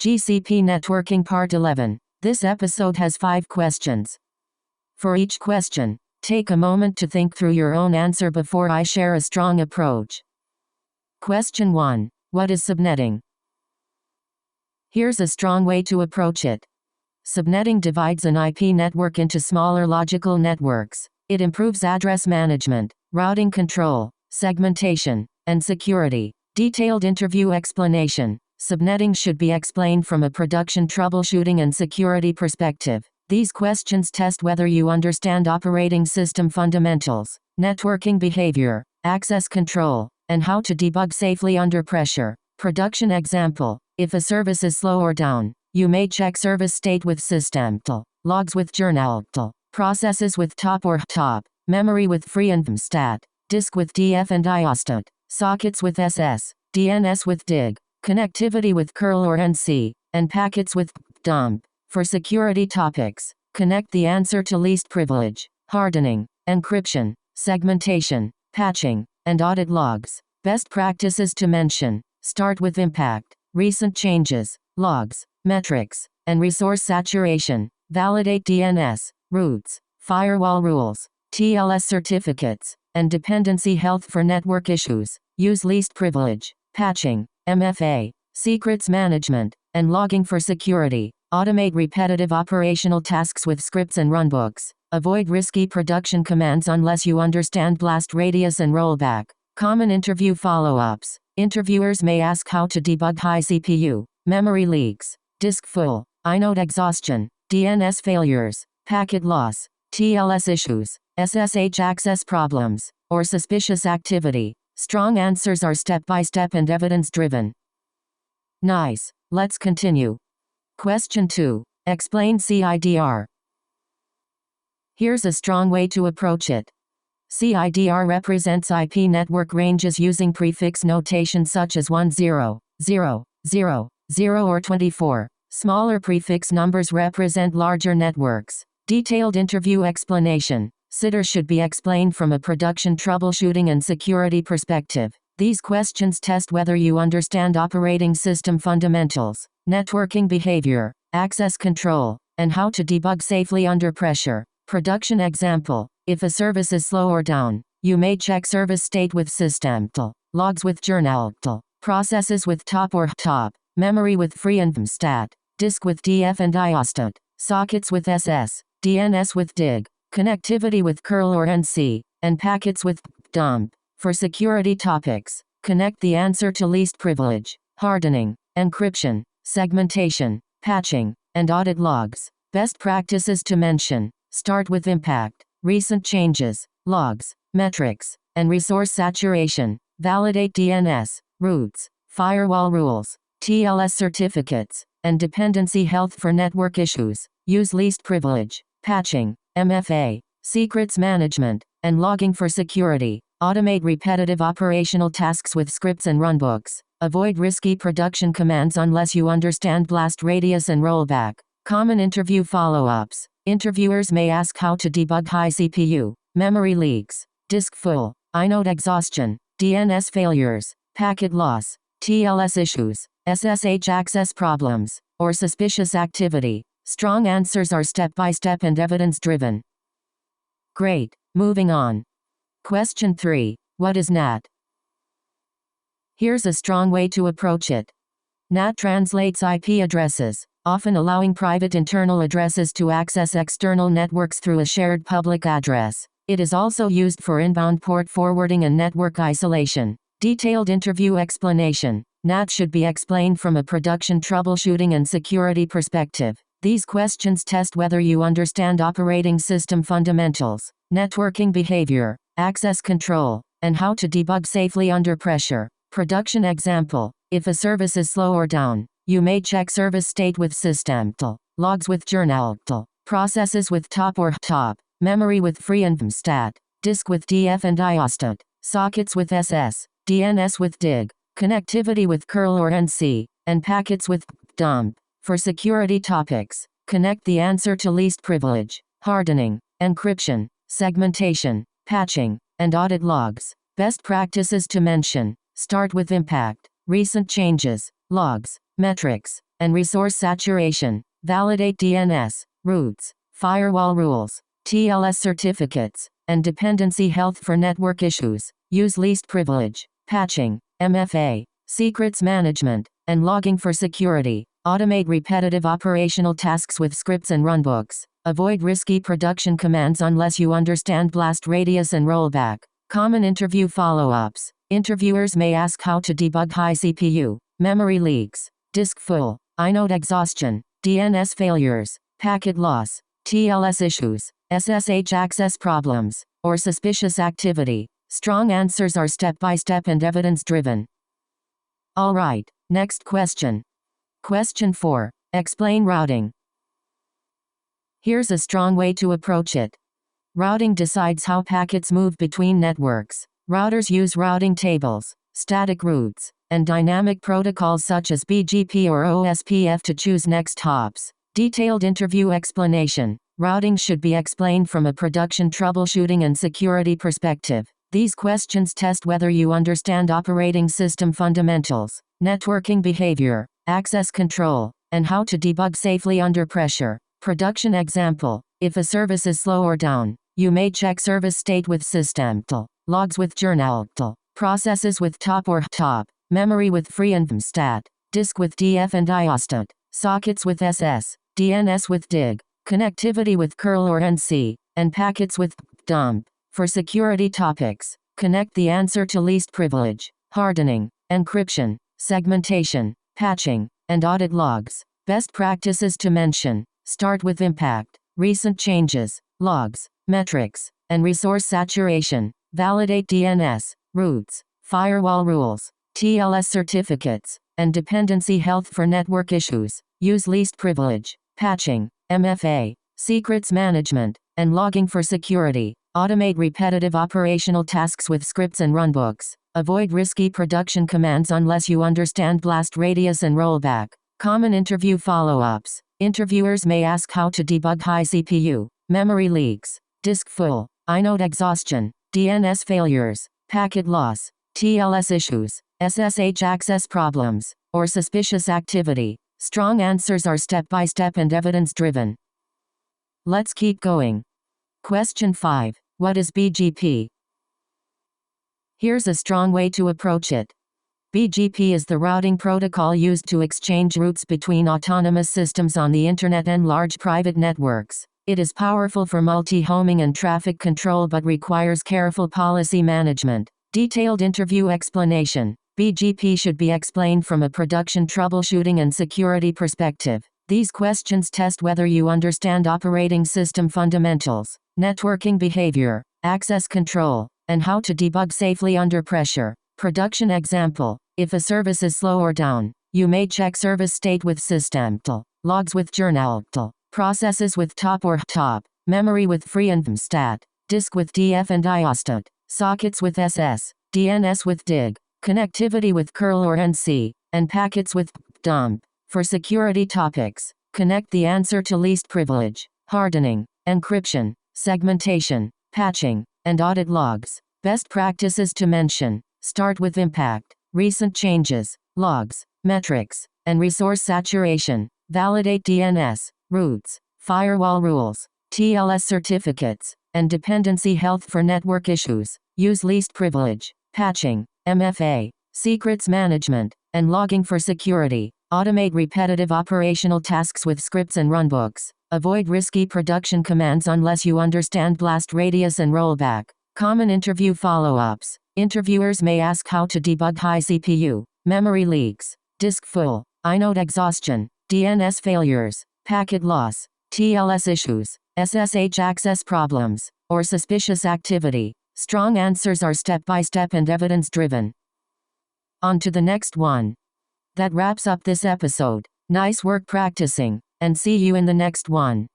GCP Networking Part 11. This episode has 5 questions. For each question, take a moment to think through your own answer before I share a strong approach. Question 1. What is subnetting? Here's a strong way to approach it. Subnetting divides an IP network into smaller logical networks. It improves address management, routing control, segmentation, and security. Detailed interview explanation. Subnetting should be explained from a production troubleshooting and security perspective. These questions test whether you understand operating system fundamentals, networking behavior, access control, and how to debug safely under pressure. Production example. If a service is slow or down, you may check service state with systeml, logs with journal, processes with top or top, memory with free and stat, disk with df and iostat, sockets with ss, DNS with dig, connectivity with curl or nc, and packets with dump. For security topics, connect the answer to least privilege, hardening, encryption, segmentation, patching, and audit logs. Best practices to mention. Start with impact, recent changes, logs, metrics, and resource saturation. Validate DNS, routes, firewall rules, TLS certificates, and dependency health for network issues. Use least privilege, patching, MFA, secrets management, and logging for security. Automate repetitive operational tasks with scripts and runbooks. Avoid risky production commands unless you understand blast radius and rollback. Common interview follow-ups. Interviewers may ask how to debug high CPU, memory leaks, disk full, inode exhaustion, DNS failures, packet loss, TLS issues, SSH access problems, or suspicious activity. Strong answers are step-by-step and evidence-driven. Nice. Let's continue. Question 2. Explain CIDR. Here's a strong way to approach it. CIDR represents IP network ranges using prefix notation such as 10, 0, 0, 0, or 24. Smaller prefix numbers represent larger networks. Detailed interview explanation. CIDR should be explained from a production troubleshooting and security perspective. These questions test whether you understand operating system fundamentals, networking behavior, access control, and how to debug safely under pressure. Production example. If a service is slow or down, you may check service state with systeml, logs with journal, processes with top or top, memory with free and stat, disk with df and iostat, sockets with ss, DNS with dig, connectivity with curl or nc, and packets with dump. For security topics, connect the answer to least privilege, hardening, encryption, segmentation, patching, and audit logs. Best practices to mention. Start with impact, recent changes, logs, metrics, and resource saturation. Validate DNS, routes, firewall rules, TLS certificates, and dependency health for network issues. Use least privilege, patching, MFA, secrets management, and logging for security. Automate repetitive operational tasks with scripts and runbooks. Avoid risky production commands unless you understand blast radius and rollback. Common interview follow-ups. Interviewers may ask how to debug high CPU, memory leaks, disk full, inode exhaustion, DNS failures, packet loss, TLS issues, SSH access problems, or suspicious activity. Strong answers are step-by-step and evidence-driven. Great. Moving on. Question 3. What is NAT? Here's a strong way to approach it. NAT translates IP addresses, often allowing private internal addresses to access external networks through a shared public address. It is also used for inbound port forwarding and network isolation. Detailed interview explanation. NAT should be explained from a production troubleshooting and security perspective. These questions test whether you understand operating system fundamentals, networking behavior, access control, and how to debug safely under pressure. Production example. If a service is slow or down, you may check service state with systeml, logs with journal, processes with top or top, memory with free and stat, disk with df and iostat, sockets with ss, DNS with dig, connectivity with curl or nc, and packets with dump. For security topics, connect the answer to least privilege, hardening, encryption, segmentation, patching, and audit logs. Best practices to mention. Start with impact, recent changes, logs, metrics, and resource saturation. Validate DNS, routes, firewall rules, TLS certificates, and dependency health for network issues. Use least privilege, patching, MFA, secrets management, and logging for security. Automate repetitive operational tasks with scripts and runbooks. Avoid risky production commands unless you understand blast radius and rollback. Common interview follow-ups. Interviewers may ask how to debug high CPU, memory leaks, disk full, inode exhaustion, DNS failures, packet loss, TLS issues, SSH access problems, or suspicious activity. Strong answers are step-by-step and evidence-driven. Alright, next question. Question 4. Explain routing. Here's a strong way to approach it. Routing decides how packets move between networks. Routers use routing tables, static routes, and dynamic protocols such as BGP or OSPF to choose next hops. Detailed interview explanation. Routing should be explained from a production troubleshooting and security perspective. These questions test whether you understand operating system fundamentals, networking behavior, access control, and how to debug safely under pressure. Production example. If a service is slow or down, you may check service state with systemtl, logs with journaltl, processes with top or top, memory with free and stat, disk with df and iostat, sockets with ss, DNS with dig, connectivity with curl or nc, and packets with dump. For security topics, connect the answer to least privilege, hardening, encryption, segmentation, patching, and audit logs. Best practices to mention. Start with impact, recent changes, logs, metrics, and resource saturation. Validate DNS, routes, firewall rules, TLS certificates, and dependency health for network issues. Use least privilege, patching, MFA, secrets management, and logging for security. Automate repetitive operational tasks with scripts and runbooks. Avoid risky production commands unless you understand blast radius and rollback. Common interview follow-ups. Interviewers may ask how to debug high CPU, memory leaks, disk full, inode exhaustion, DNS failures, packet loss, TLS issues, SSH access problems, or suspicious activity. Strong answers are step-by-step and evidence-driven. Let's keep going. Question 5. What is BGP? Here's a strong way to approach it. BGP is the routing protocol used to exchange routes between autonomous systems on the Internet and large private networks. It is powerful for multi-homing and traffic control but requires careful policy management. Detailed interview explanation. BGP should be explained from a production troubleshooting and security perspective. These questions test whether you understand operating system fundamentals, networking behavior, access control, and how to debug safely under pressure. Production example. If a service is slow or down, you may check service state with systemtl, logs with journaltl, processes with top or top, memory with free and stat, disk with df and iostat, sockets with ss, DNS with dig, connectivity with curl or nc, and packets with dump. For security topics, connect the answer to least privilege, hardening, encryption, segmentation, patching, and audit logs. Best practices to mention. Start with impact, recent changes, logs, metrics, and resource saturation. Validate DNS, routes, firewall rules, TLS certificates, and dependency health for network issues. Use least privilege, patching, MFA, secrets management, and logging for security. Automate repetitive operational tasks with scripts and runbooks. Avoid risky production commands unless you understand blast radius and rollback. Common interview follow-ups. Interviewers may ask how to debug high CPU, memory leaks, disk full, inode exhaustion, DNS failures, packet loss, TLS issues, SSH access problems, or suspicious activity. Strong answers are step-by-step and evidence-driven. On to the next one. That wraps up this episode. Nice work practicing, and see you in the next one.